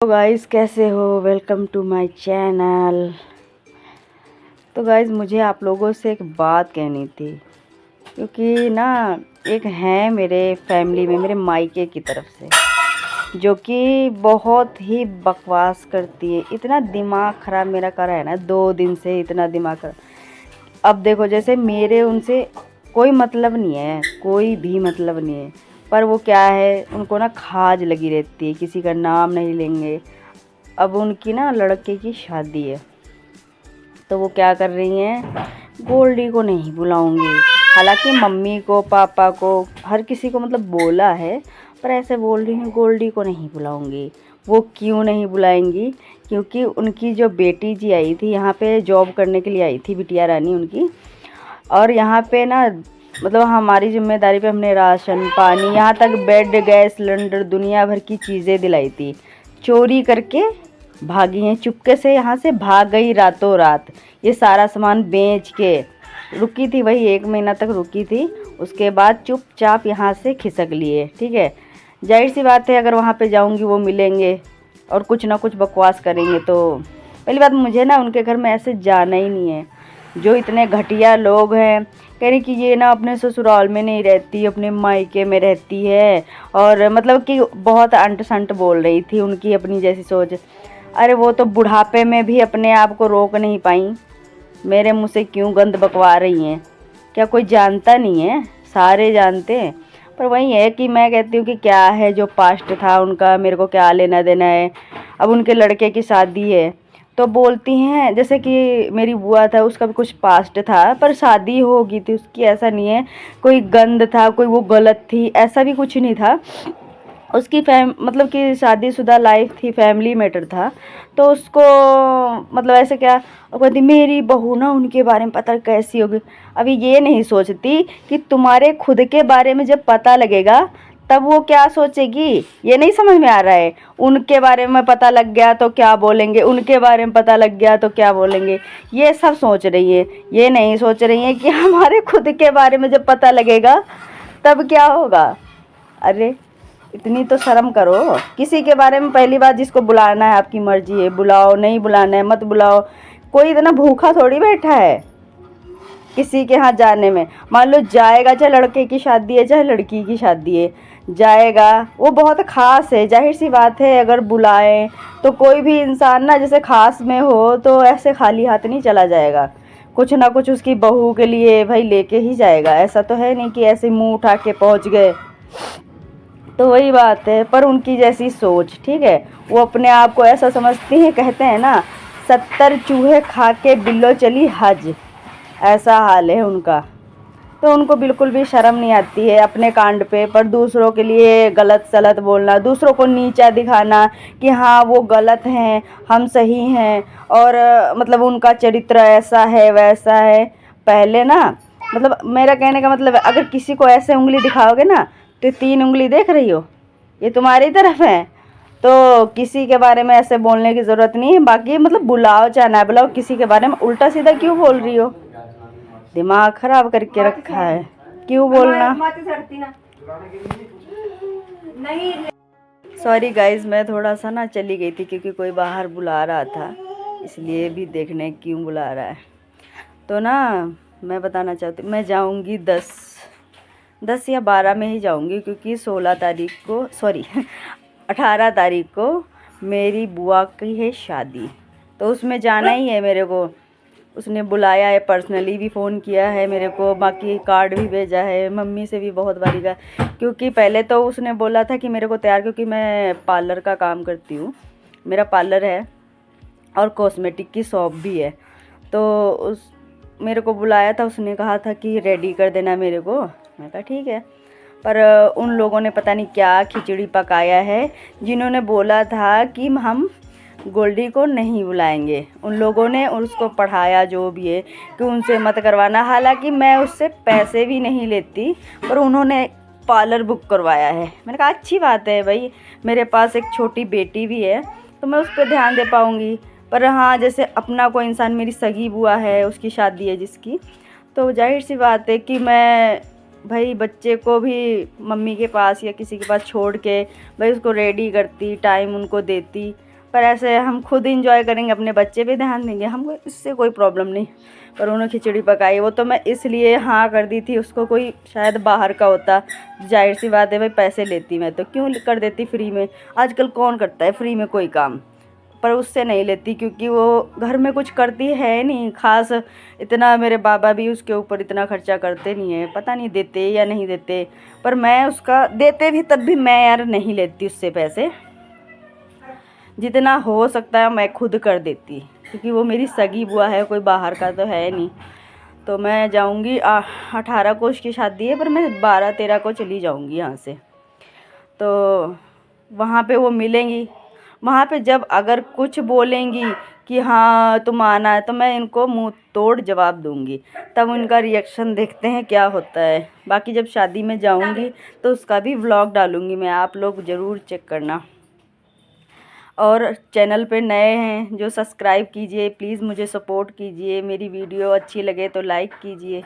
तो गाइज़ कैसे हो, वेलकम टू माय चैनल। तो गाइज़ मुझे आप लोगों से एक बात कहनी थी, क्योंकि ना एक है मेरे फैमिली में, मेरे मायके की तरफ से, जो कि बहुत ही बकवास करती है। इतना दिमाग ख़राब मेरा करा है ना 2 दिन से, इतना दिमाग ख़राब। अब देखो, जैसे मेरे उनसे कोई मतलब नहीं है, कोई भी मतलब नहीं है, पर वो क्या है, उनको ना खाज लगी रहती है, किसी का नाम नहीं लेंगे। अब उनकी ना लड़के की शादी है, तो वो क्या कर रही हैं, गोल्डी को नहीं बुलाऊंगी। हालांकि मम्मी को, पापा को, हर किसी को मतलब बोला है, पर ऐसे बोल रही हैं गोल्डी को नहीं बुलाऊंगी। वो क्यों नहीं बुलाएंगी? क्योंकि उनकी जो बेटी जी आई थी यहाँ पे, जॉब करने के लिए आई थी, बिटिया रानी उनकी। और यहाँ पे ना मतलब हमारी जिम्मेदारी पे हमने राशन पानी, यहाँ तक बेड, गैस सिलेंडर, दुनिया भर की चीज़ें दिलाई थी। चोरी करके भागी हैं, चुपके से यहाँ से भाग गई रातों रात। ये सारा सामान बेच के रुकी थी, वही 1 महीना तक रुकी थी। उसके बाद चुपचाप यहाँ से खिसक लिए। ठीक है, जाहिर सी बात है, अगर वहाँ पे जाऊँगी वो मिलेंगे और कुछ ना कुछ बकवास करेंगे। तो पहली बात, मुझे ना उनके घर में ऐसे जाना ही नहीं है। जो इतने घटिया लोग हैं, कह रही कि ये ना अपने ससुराल में नहीं रहती, अपने मायके में रहती है, और मतलब कि बहुत अंट संट बोल रही थी, उनकी अपनी जैसी सोच। अरे वो तो बुढ़ापे में भी अपने आप को रोक नहीं पाई, मेरे मुंह से क्यों गंद बकवा रही हैं? क्या कोई जानता नहीं है? सारे जानते हैं। पर वही है कि मैं कहती हूँ कि क्या है, जो पास्ट था उनका मेरे को क्या लेना देना है। अब उनके लड़के की शादी है तो बोलती हैं, जैसे कि मेरी बुआ था, उसका भी कुछ पास्ट था, पर शादी होगी थी उसकी, ऐसा नहीं है कोई गंद था, कोई वो गलत थी, ऐसा भी कुछ नहीं था। उसकी मतलब कि शादीशुदा लाइफ थी, फैमिली मैटर था। तो उसको मतलब ऐसे क्या, वो कहती मेरी बहू ना उनके बारे में पता कैसी होगी। अभी ये नहीं सोचती कि तुम्हारे खुद के बारे में जब पता लगेगा तब वो क्या सोचेगी, ये नहीं समझ में आ रहा है। उनके बारे में पता लग गया तो क्या बोलेंगे, उनके बारे में पता लग गया तो क्या बोलेंगे, ये सब सोच रही है। ये नहीं सोच रही है कि हमारे खुद के बारे में जब पता लगेगा तब क्या होगा। अरे इतनी तो शर्म करो। किसी के बारे में पहली बात, जिसको बुलाना है आपकी मर्जी है, बुलाओ, नहीं बुलाना है मत बुलाओ। कोई इतना भूखा थोड़ी बैठा है किसी के यहाँ जाने में। मान लो जाएगा, चाहे लड़के की शादी है चाहे लड़की की शादी है, जाएगा, वो बहुत ख़ास है, जाहिर सी बात है। अगर बुलाएं तो कोई भी इंसान ना जैसे ख़ास में हो तो ऐसे खाली हाथ नहीं चला जाएगा, कुछ ना कुछ उसकी बहू के लिए भाई लेके ही जाएगा। ऐसा तो है नहीं कि ऐसे मुंह उठा के पहुँच गए। तो वही बात है, पर उनकी जैसी सोच, ठीक है, वो अपने आप को ऐसा समझती हैं, कहते हैं ना 70 चूहे खा के बिल्लो चली हज, ऐसा हाल है उनका। तो उनको बिल्कुल भी शर्म नहीं आती है अपने कांड पे, पर दूसरों के लिए गलत सलत बोलना, दूसरों को नीचा दिखाना कि हाँ वो गलत हैं हम सही हैं, और मतलब उनका चरित्र ऐसा है वैसा है। पहले ना मतलब मेरा कहने का मतलब है, अगर किसी को ऐसे उंगली दिखाओगे ना तो 3 उंगली देख रही हो, ये तुम्हारी तरफ है। तो किसी के बारे में ऐसे बोलने की ज़रूरत नहीं है। बाकी मतलब बुलाओ चाहे ना बुलाओ, किसी के बारे में उल्टा सीधा क्यों बोल रही हो? दिमाग खराब करके रखा है, क्यों बोलना। सॉरी गाइज, मैं थोड़ा सा ना चली गई थी क्योंकि कोई बाहर बुला रहा था, इसलिए भी देखने क्यों बुला रहा है। तो ना मैं बताना चाहती, मैं जाऊंगी 10 या 12 में ही जाऊंगी, क्योंकि 16 तारीख को, सॉरी 18 तारीख को मेरी बुआ की है शादी, तो उसमें जाना ही है मेरे को। उसने बुलाया है, पर्सनली भी फ़ोन किया है मेरे को, बाकी कार्ड भी भेजा है, मम्मी से भी बहुत बारी का। क्योंकि पहले तो उसने बोला था कि मेरे को तैयार, क्योंकि मैं पार्लर का काम करती हूँ, मेरा पार्लर है और कॉस्मेटिक की शॉप भी है। तो उस मेरे को बुलाया था, उसने कहा था कि रेडी कर देना मेरे को। मैं कहा ठीक है, पर उन लोगों ने पता नहीं क्या खिचड़ी पकाया है, जिन्होंने बोला था कि हम गोल्डी को नहीं बुलाएंगे। उन लोगों ने उसको पढ़ाया जो भी है कि उनसे मत करवाना। हालांकि मैं उससे पैसे भी नहीं लेती, पर उन्होंने पार्लर बुक करवाया है। मैंने कहा अच्छी बात है भाई, मेरे पास एक छोटी बेटी भी है तो मैं उस पर ध्यान दे पाऊँगी। पर हाँ, जैसे अपना कोई इंसान, मेरी सगी बुआ है, उसकी शादी है जिसकी, तो जाहिर सी बात है कि मैं भाई बच्चे को भी मम्मी के पास या किसी के पास छोड़ के भाई उसको रेडी करती, टाइम उनको देती, पर ऐसे हम खुद इंजॉय करेंगे, अपने बच्चे पे ध्यान देंगे, हमको इससे कोई प्रॉब्लम नहीं। पर उन्होंने खिचड़ी पकाई, वो तो मैं इसलिए हाँ कर दी थी, उसको कोई शायद बाहर का होता, जाहिर सी बात है भाई, पैसे लेती मैं तो क्यों कर देती फ्री में। आजकल कौन करता है फ्री में कोई काम, पर उससे नहीं लेती क्योंकि वो घर में कुछ करती है नहीं खास। इतना मेरे बाबा भी उसके ऊपर इतना खर्चा करते नहीं है, पता नहीं देते या नहीं देते, पर मैं उसका देते भी तब भी मैं यार नहीं लेती उससे पैसे। जितना हो सकता है मैं खुद कर देती, क्योंकि वो मेरी सगी बुआ है, कोई बाहर का तो है नहीं। तो मैं जाऊंगी 18 को उसकी शादी है, पर मैं 12-13 को चली जाऊंगी यहाँ से। तो वहाँ पे वो मिलेंगी, वहाँ पे जब अगर कुछ बोलेंगी कि हाँ तुम आना है, तो मैं इनको मुंह तोड़ जवाब दूंगी, तब उनका रिएक्शन देखते हैं क्या होता है। बाकी जब शादी में जाऊंगी तो उसका भी व्लॉग डालूंगी मैं, आप लोग ज़रूर चेक करना। और चैनल पे नए हैं जो सब्सक्राइब कीजिए, प्लीज़ मुझे सपोर्ट कीजिए, मेरी वीडियो अच्छी लगे तो लाइक कीजिए।